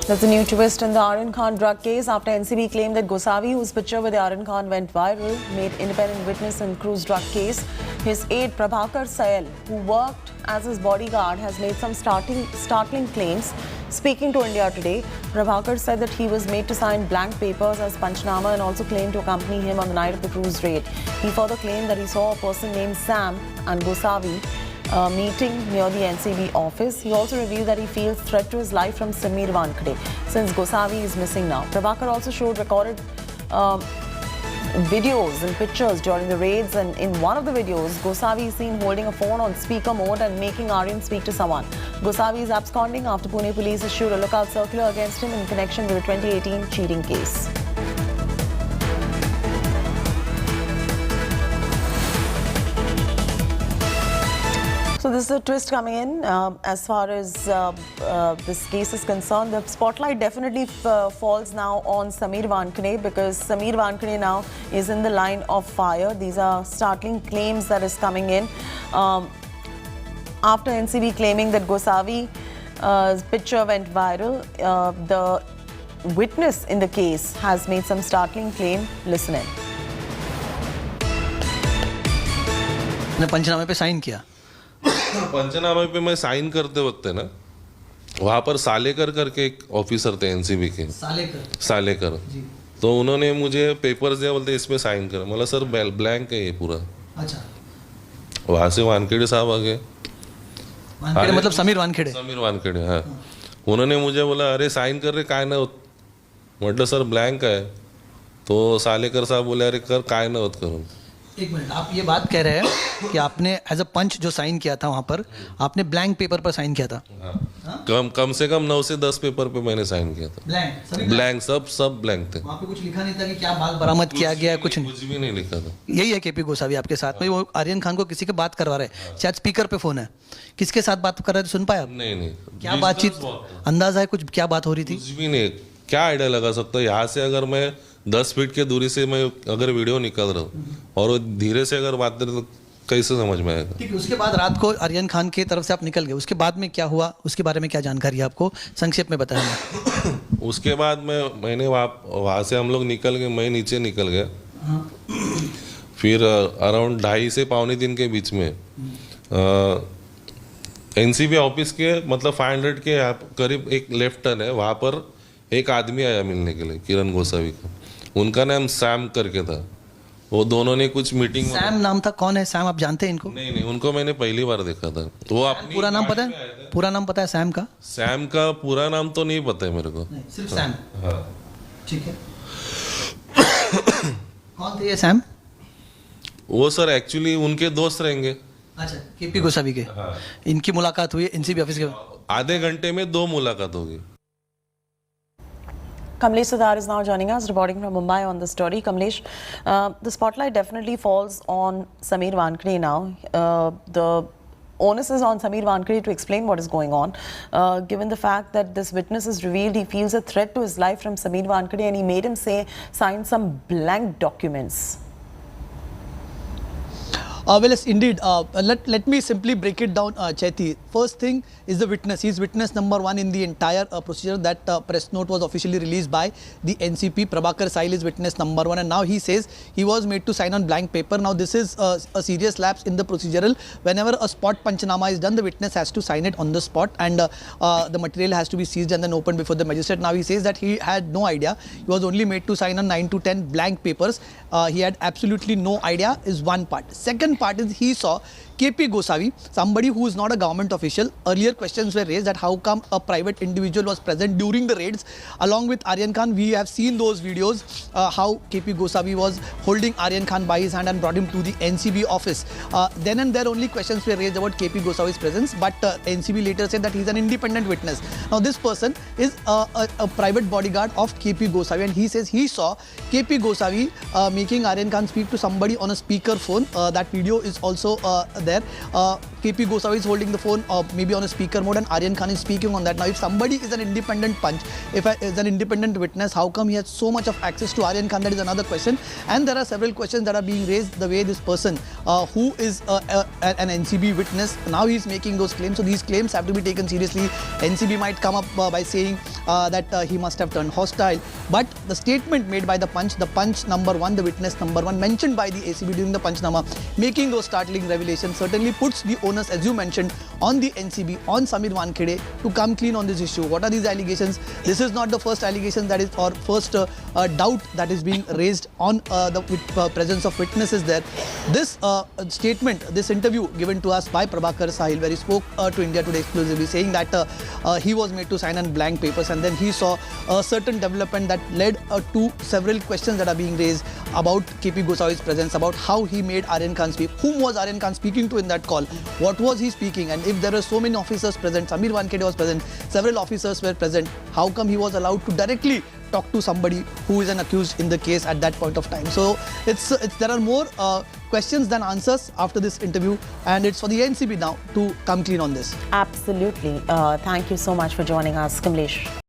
There's a new twist in the Aryan Khan drug case after NCB claimed that Gosavi, whose picture with the Aryan Khan went viral, made independent witness in Cruz drug case. His aide Prabhakar Sayal, who worked as his bodyguard, has made some startling claims. Speaking to India Today, Prabhakar said that he was made to sign blank papers as Panchnama and also claimed to accompany him on the night of the Cruz raid. He further claimed that he saw a person named Sam and Gosavi meeting near the NCB office. He also revealed that he feels threat to his life from Sameer Wankhede since Gosavi is missing now. Prabhakar also showed recorded videos and pictures during the raids, and in one of the videos, Gosavi is seen holding a phone on speaker mode and making Aryan speak to someone. Gosavi is absconding after Pune police issued a lookout circular against him in connection with the 2018 cheating case. So this is a twist coming in as far as this case is concerned. The spotlight definitely falls now on Sameer Wankhede because Sameer Wankhede now is in the line of fire. These are startling claims that is coming in after NCB claiming that Gosavi's picture went viral. The witness in the case has made some startling claim. Listen in. ने पंचनामे पे sign किया. पंचनामे पे मैं sign करते वक्त है ना, वहाँ पर सालेकर करके एक ऑफिसर थे एनसीबी के. सालेकर तो उन्होंने मुझे पेपर्स दिया, बोलते इसमें साइन कर. मतलब सर ब्लैंक है ये पूरा. अच्छा. वहाँ से वानखेड़े साहब आ गए. वानखेड़े मतलब समीर वानखेड़े. समीर वानखेड़े, हाँ. उन्होंने मुझे बोला अरे साइन कर रहे काय ना होत. मतलब सर ब्लैंक है. तो सालेकर साहब बोले अरे कर काय ना होत करो. एक मिनट, आप ये बात कह रहे हैं कि आपने एज अ पंच जो साइन किया था वहाँ पर आपने ब्लैंक पेपर पर साइन किया था. कम से कम 9 से 10 पेपर पे मैंने साइन किया था. ब्लैंक सब ब्लैंक थे. वहाँ पे कुछ लिखा नहीं था कि क्या माल बरामद किया गया है, कुछ भी नहीं लिखा था. यही है केपी गोसावी आपके साथ में. वो आर्यन खान को किसी के बात करवा रहे हैं, शायद स्पीकर पे फोन है. किसके साथ बात कर रहे थे, सुन पाए आप? नहीं. क्या बातचीत, अंदाजा है कुछ क्या बात हो रही थी? कुछ भी नहीं. क्या आइडिया लगा सकता है? यहाँ से अगर मैं 10 फीट के दूरी से मैं अगर वीडियो निकल रहा हूँ और वो धीरे से अगर बात करें तो कैसे समझ में आएगा? ठीक है. उसके बाद रात को आर्यन खान की तरफ से आप निकल गए, उसके बाद में क्या हुआ, उसके बारे में क्या जानकारी है आपको, संक्षेप में बताएंगे. उसके बाद मैंने वहाँ से हम लोग निकल गए, मैं नीचे निकल गया. फिर अराउंड 2:30 से 2:45 के बीच में एनसीबी ऑफिस के मतलब 500 के करीब एक लेफ्ट टर्न है, वहाँ पर एक आदमी आया मिलने के लिए, किरण गोसावी का. उनका नाम सैम करके था. वो दोनों ने कुछ मीटिंग. सैम नाम था. कौन है सैम, आप जानते हैं इनको? नहीं, उनको मैंने पहली बार देखा था. तो वो अपनी पूरा नाम पता है? पूरा नाम पता है सैम का? सैम का पूरा नाम तो नहीं पता है मेरे को. सिर्फ सैम. हाँ. ठीक है. कौन थे ये सैम? वो सर एक्चुअली उनके दोस्त रहेंगे. अच्छा, केपी गोसावी के. हाँ. इनकी मुलाकात हुई एनसीबी ऑफिस के आधे घंटे में 2 मुलाकात होगी. Kamlesh Sudhar is now joining us, reporting from Mumbai on the story. Kamlesh, the spotlight definitely falls on Sameer Wankhede now. The onus is on Sameer Wankhede to explain what is going on. Given the fact that this witness is revealed, he feels a threat to his life from Sameer Wankhede and he made him sign some blank documents. Well, yes, indeed. Let me simply break it down, Chaiti. First thing is the witness. He is witness number 1 in the entire procedure. That press note was officially released by the NCP. Prabhakar Sayal is witness number 1, and now he says he was made to sign on blank paper. Now this is a serious lapse in the procedural. Whenever a spot panchanama is done, the witness has to sign it on the spot, and the material has to be seized and then opened before the magistrate. Now he says that he had no idea. He was only made to sign on 9 to 10 blank papers. He had absolutely no idea is one part. Second part is he saw KP Gosavi, somebody who is not a government official. Earlier questions were raised that how come a private individual was present during the raids along with Aryan Khan. We have seen those videos how KP Gosavi was holding Aryan Khan by his hand and brought him to the NCB office. Then and there only questions were raised about KP Gosavi's presence, but NCB later said that he is an independent witness. Now this person is a private bodyguard of KP Gosavi, and he says he saw KP Gosavi making Aryan Khan speak to somebody on a speaker phone. That video is also there. KP Gosavi is holding the phone maybe on a speaker mode and Aryan Khan is speaking on that. Now, if somebody is an independent punch, if is an independent witness, how come he has so much of access to Aryan Khan? That is another question. And there are several questions that are being raised the way this person who is an NCB witness, now he is making those claims. So these claims have to be taken seriously. NCB might come up by saying that he must have turned hostile. But the statement made by the punch number one, the witness number one, mentioned by the ACB during the Panchnama, making those startling revelations, certainly puts the onus, as you mentioned, on the NCB, on Samir Wankhede to come clean on this issue. What are these allegations? This is not the first allegation that is, or first doubt that is being raised on the presence of witnesses there. This statement, this interview given to us by Prabhakar Sahil, where he spoke to India Today exclusively, saying that he was made to sign on blank papers, and then he saw a certain development that led to several questions that are being raised about KP Gosavi's presence, about how he made Aryan Khan speak. Whom was Aryan Khan speaking to in that call? What was he speaking? And if there were so many officers present, Samir Wankhede was present, several officers were present, how come he was allowed to directly talk to somebody who is an accused in the case at that point of time? So there are more questions than answers after this interview, and it's for the NCB now to come clean on this. Absolutely. Thank you so much for joining us, Kamlesh.